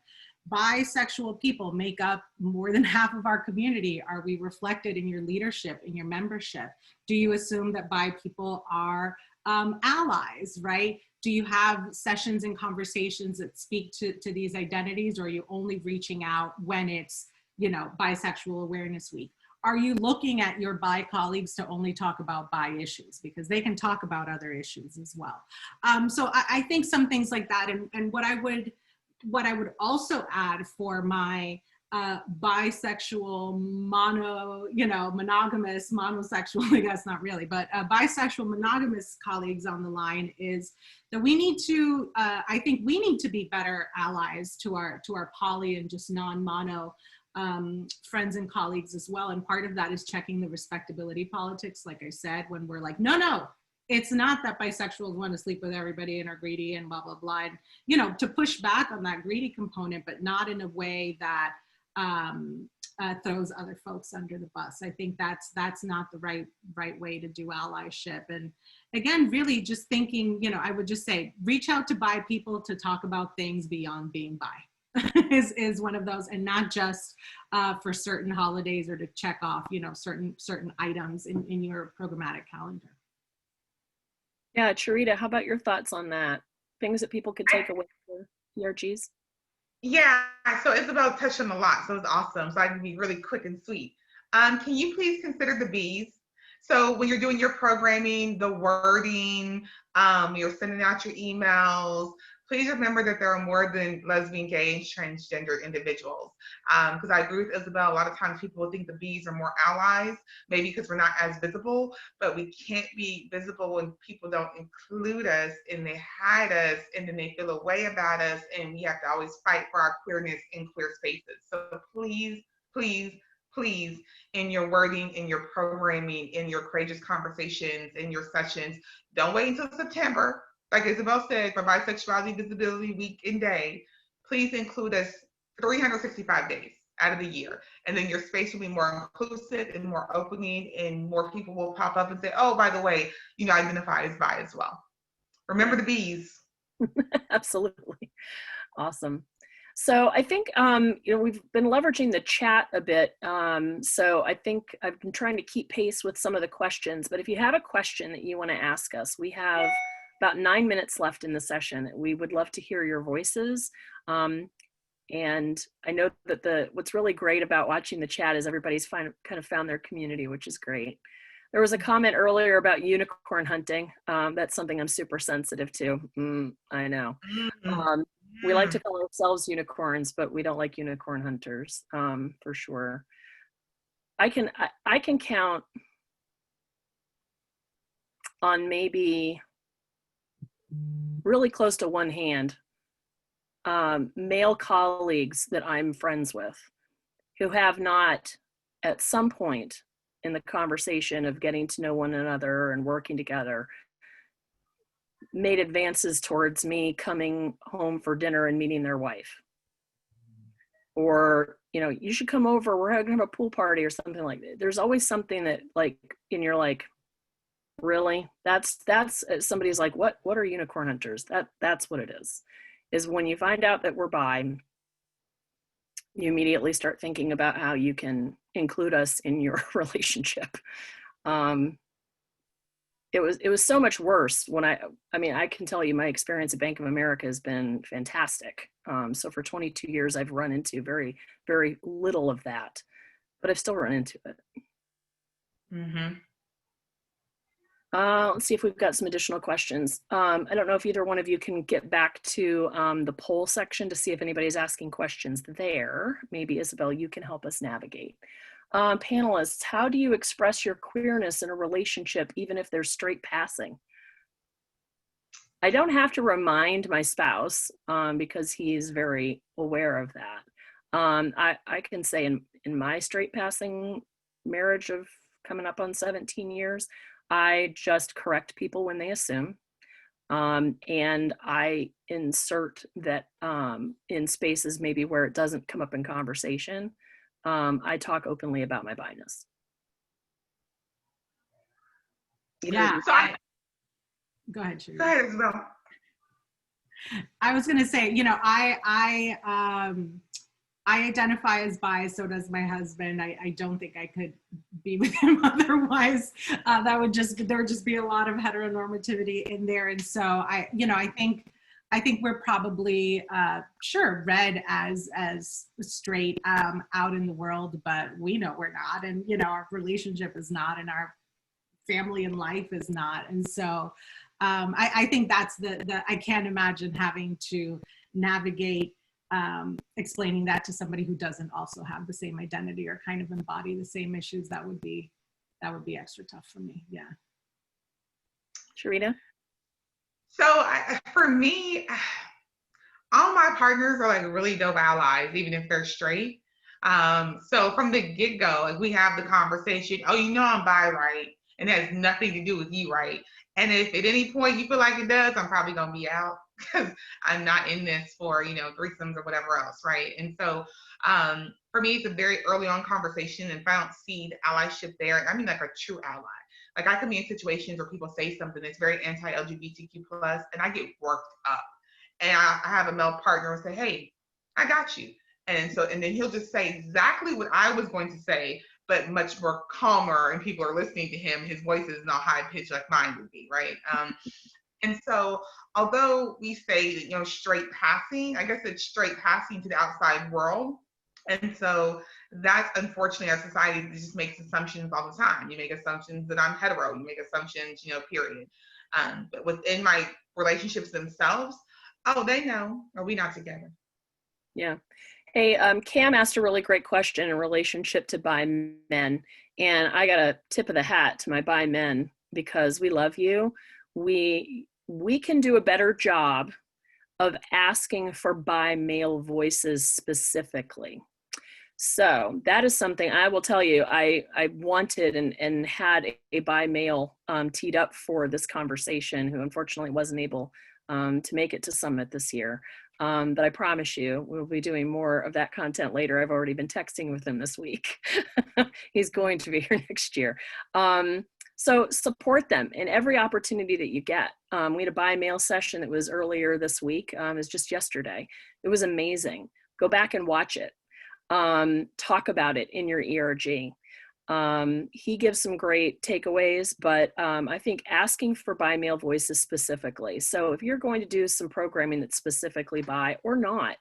Bisexual people make up more than half of our community. Are we reflected in your leadership, in your membership? Do you assume that bi people are allies, right? Do you have sessions and conversations that speak to these identities, or are you only reaching out when it's, Bisexual Awareness Week? Are you looking at your bi colleagues to only talk about bi issues, because they can talk about other issues as well? So I think some things like that. And what I would also add for my bisexual monogamous, monosexual, I guess not really, but bisexual monogamous colleagues on the line is that we need to, I think we need to be better allies to our poly and just non-mono friends and colleagues as well. And part of that is checking the respectability politics. Like I said, when we're like, no, it's not that bisexuals want to sleep with everybody and are greedy and blah, blah, blah. And, to push back on that greedy component, but not in a way that throws other folks under the bus. I think that's not the right way to do allyship. And again, really just thinking, I would just say, reach out to bi people to talk about things beyond being bi. is one of those, and not just for certain holidays or to check off, certain items in your programmatic calendar. Yeah, Charita, how about your thoughts on that? Things that people could take away for ERGs? Yeah, so Isabel touched on a lot, so it's awesome. So I can be really quick and sweet. Can you please consider the B's? So when you're doing your programming, the wording, you're sending out your emails, please remember that there are more than lesbian, gay, and transgender individuals. Because I agree with Isabel, a lot of times people think the B's are more allies, maybe because we're not as visible, but we can't be visible when people don't include us and they hide us and then they feel a way about us, and we have to always fight for our queerness in queer spaces. So please, please, please, in your wording, in your programming, in your courageous conversations, in your sessions, don't wait until September. Like Isabel said, for Bisexuality Visibility Week and Day, please include us 365 days out of the year. And then your space will be more inclusive and more opening, and more people will pop up and say, oh, by the way, identify as bi as well. Remember the B's. Absolutely. Awesome. So I think, we've been leveraging the chat a bit. So I think I've been trying to keep pace with some of the questions, but if you have a question that you want to ask us, we have about 9 minutes left in the session. We would love to hear your voices. And I know that what's really great about watching the chat is everybody's kind of found their community, which is great. There was a comment earlier about unicorn hunting. That's something I'm super sensitive to. I know. We like to call ourselves unicorns, but we don't like unicorn hunters, for sure. I can count on maybe really close to one hand male colleagues that I'm friends with who have not, at some point in the conversation of getting to know one another and working together, made advances towards me coming home for dinner and meeting their wife. Or, you should come over, we're going to have a pool party or something like that. There's always something that and you're like, really? That's somebody's like, what are unicorn hunters? That's what it is when you find out that we're bi, you immediately start thinking about how you can include us in your relationship. It was so much worse when I can tell you my experience at Bank of America has been fantastic. So for 22 years, I've run into very, very little of that, but I've still run into it. Mm-hmm. Let's see if we've got some additional questions. I don't know if either one of you can get back to the poll section to see if anybody's asking questions there. Maybe Isabel, you can help us navigate. Panelists, how do you express your queerness in a relationship, even if there's straight passing? I don't have to remind my spouse because he's very aware of that. I can say in my straight passing marriage of coming up on 17 years, I just correct people when they assume. And I insert that in spaces maybe where it doesn't come up in conversation. I talk openly about my bi-ness. Yeah. Go ahead, Sheree. Go ahead, Isabel. I was going to say, I identify as bi, so does my husband. I don't think I could be with him otherwise. There would just be a lot of heteronormativity in there. And so I think we're probably read as straight out in the world, but we know we're not, and our relationship is not, and our family and life is not. And so I think that's I can't imagine having to navigate explaining that to somebody who doesn't also have the same identity or kind of embody the same issues. That would be extra tough for me. Yeah. Sharita? So for me, all my partners are like really dope allies, even if they're straight. So from the get-go, we have the conversation, oh, I'm bi, right? And it has nothing to do with you, right? And if at any point you feel like it does, I'm probably gonna be out because I'm not in this for, threesomes or whatever else, right? And so for me, it's a very early on conversation, and if I don't see the allyship there, I mean like a true ally. Like I can be in situations where people say something that's very anti-LGBTQ+, and I get worked up. And I have a male partner and say, hey, I got you. And then he'll just say exactly what I was going to say, but much more calmer, and people are listening to him. His voice is not high pitched like mine would be, right? And so, although we say that, straight passing, I guess it's straight passing to the outside world. And so that's unfortunately our society just makes assumptions all the time. You make assumptions that I'm hetero. You make assumptions, period. But within my relationships themselves, oh, they know, or we not together. Yeah. Hey, Cam asked a really great question in relationship to bi men. And I got a tip of the hat to my bi men because we love you. We can do a better job of asking for bi male voices specifically. So that is something I will tell you, I wanted and had a bi male teed up for this conversation, who unfortunately wasn't able to make it to Summit this year. But I promise you, we'll be doing more of that content later. I've already been texting with him this week. He's going to be here next year. So support them in every opportunity that you get. We had a bi male session that was earlier this week. It was just yesterday. It was amazing. Go back and watch it. Talk about it in your ERG. He gives some great takeaways, but I think asking for bi male voices specifically. So if you're going to do some programming that's specifically bi or not,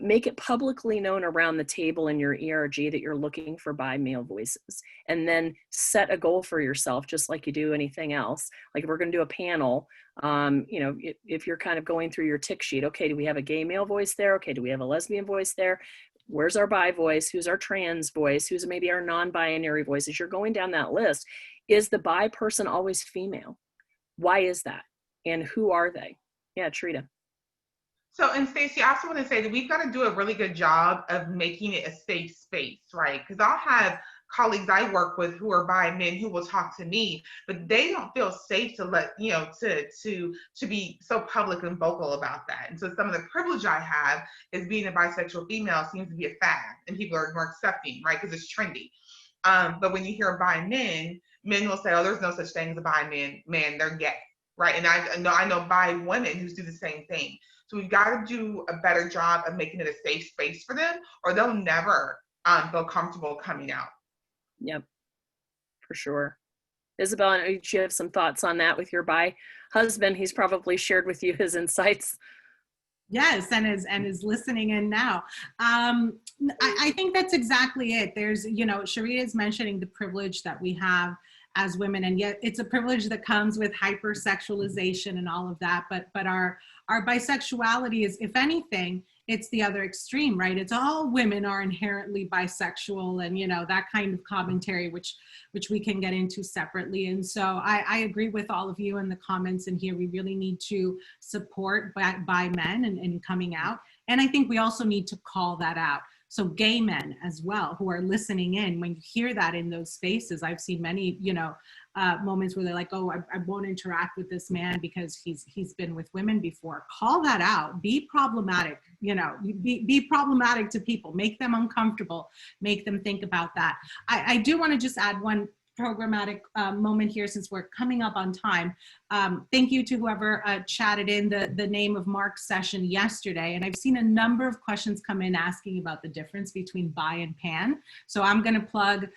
make it publicly known around the table in your ERG that you're looking for bi male voices, and then set a goal for yourself, just like you do anything else. Like if we're going to do a panel, if you're kind of going through your tick sheet, okay, do we have a gay male voice there? Okay, do we have a lesbian voice there? Where's our bi voice? Who's our trans voice? Who's maybe our non-binary voices? You're going down that list. Is the bi person always female? Why is that? And who are they? Yeah, Trita. So, and Stacey, I also want to say that we've got to do a really good job of making it a safe space, right? Because I'll have colleagues I work with who are bi men who will talk to me, but they don't feel safe to let, to be so public and vocal about that. And so some of the privilege I have is being a bisexual female seems to be a fad, and people are more accepting, right? Because it's trendy. But when you hear bi men will say, oh, there's no such thing as a bi man, they're gay, right? And I know bi women who do the same thing. So we've got to do a better job of making it a safe space for them, or they'll never feel comfortable coming out. Yep, for sure. Isabel, do you have some thoughts on that with your bi husband? He's probably shared with you his insights. Yes, and is listening in now. I think that's exactly it. There's, Sharita is mentioning the privilege that we have as women, and yet it's a privilege that comes with hypersexualization and all of that. But our bisexuality is, if anything, it's the other extreme, right? It's all women are inherently bisexual, and that kind of commentary, which we can get into separately. And so I agree with all of you in the comments in here. We really need to support bi men and coming out. And I think we also need to call that out. So gay men as well who are listening in, when you hear that in those spaces, I've seen many, moments where they're like, oh, I won't interact with this man because he's been with women before. Call that out. Be problematic, be problematic to people. Make them uncomfortable. Make them think about that. I do want to just add one programmatic moment here, since we're coming up on time. Thank you to whoever chatted in the name of Mark's session yesterday. And I've seen a number of questions come in asking about the difference between bi and pan. So I'm going to plug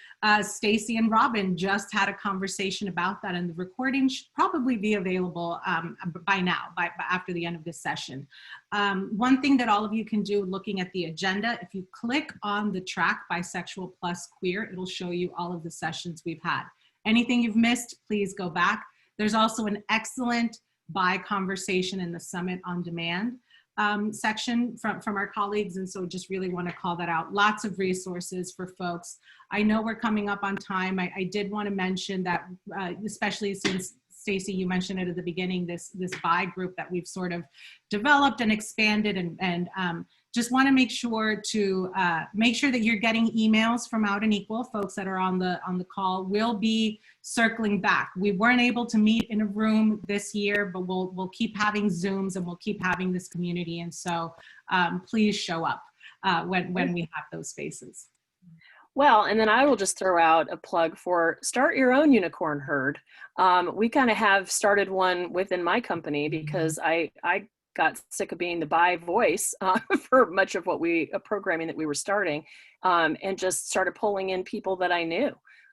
Stacey and Robin just had a conversation about that, and the recording should probably be available by now, after the end of this session. One thing that all of you can do looking at the agenda, if you click on the track Bisexual plus Queer, it'll show you all of the sessions we've had. Anything you've missed, please go back. There's also an excellent bi conversation in the Summit on Demand section from our colleagues. And so just really want to call that out. Lots of resources for folks. I know we're coming up on time. I did want to mention that, especially since Stacey, you mentioned it at the beginning, this bi group that we've sort of developed and expanded, and just want to make sure that you're getting emails from Out and Equal. Folks that are on the call will be circling back. We weren't able to meet in a room this year, but we'll keep having Zooms, and we'll keep having this community. And so please show up when we have those spaces. Well, and then I will just throw out a plug for start your own unicorn herd. We kind of have started one within my company because I got sick of being the bi voice for much of what programming that we were starting, and just started pulling in people that I knew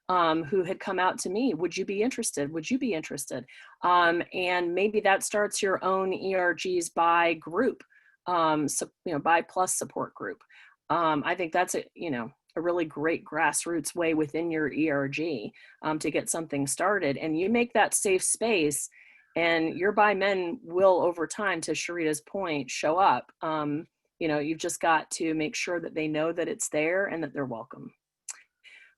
who had come out to me. Would you be interested? Would you be interested? And maybe that starts your own ERG's bi group, so, bi plus support group. I think that's a really great grassroots way within your ERG to get something started. And you make that safe space, and your bi men will, over time, to Sharita's point, show up. You've just got to make sure that they know that it's there and that they're welcome.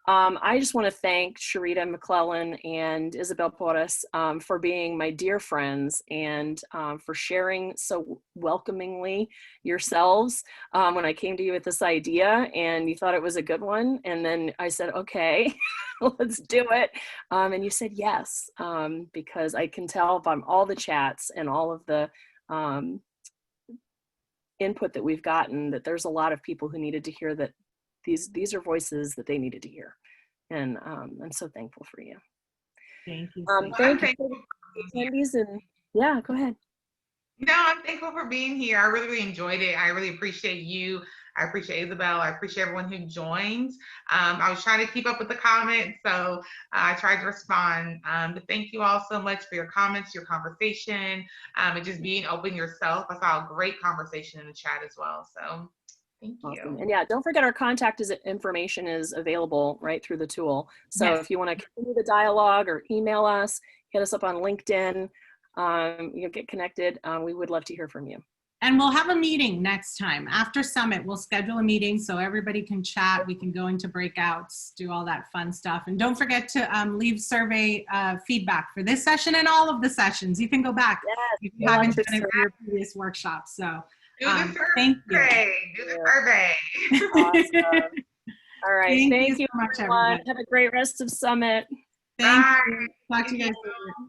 I just want to thank Sharita McClellan and Isabel Porras for being my dear friends, and for sharing so welcomingly yourselves when I came to you with this idea and you thought it was a good one. And then I said, okay, let's do it. And you said yes, because I can tell from all the chats and all of the input that we've gotten that there's a lot of people who needed to hear that these are voices that they needed to hear. And I'm so thankful for you. Thank you. Thank you, attendees, and yeah, go ahead. No, I'm thankful for being here. I really, really enjoyed it. I really appreciate you. I appreciate Isabel. I appreciate everyone who joined. I was trying to keep up with the comments, so I tried to respond. But thank you all so much for your comments, your conversation, and just being open yourself. I saw a great conversation in the chat as well. So thank you. Awesome. And yeah, don't forget our contact information is available right through the tool. So Yes. If you want to continue the dialogue or email us, hit us up on LinkedIn, get connected. We would love to hear from you. And we'll have a meeting next time. After Summit, we'll schedule a meeting so everybody can chat. We can go into breakouts, do all that fun stuff. And don't forget to leave survey feedback for this session and all of the sessions. You can go back if you haven't done it for your previous workshops. So do the survey. Thank you. Do the survey. Awesome. All right. Thank you so much, everyone. everybody. Have a great rest of Summit. Thank Bye. you. Talk to you guys later.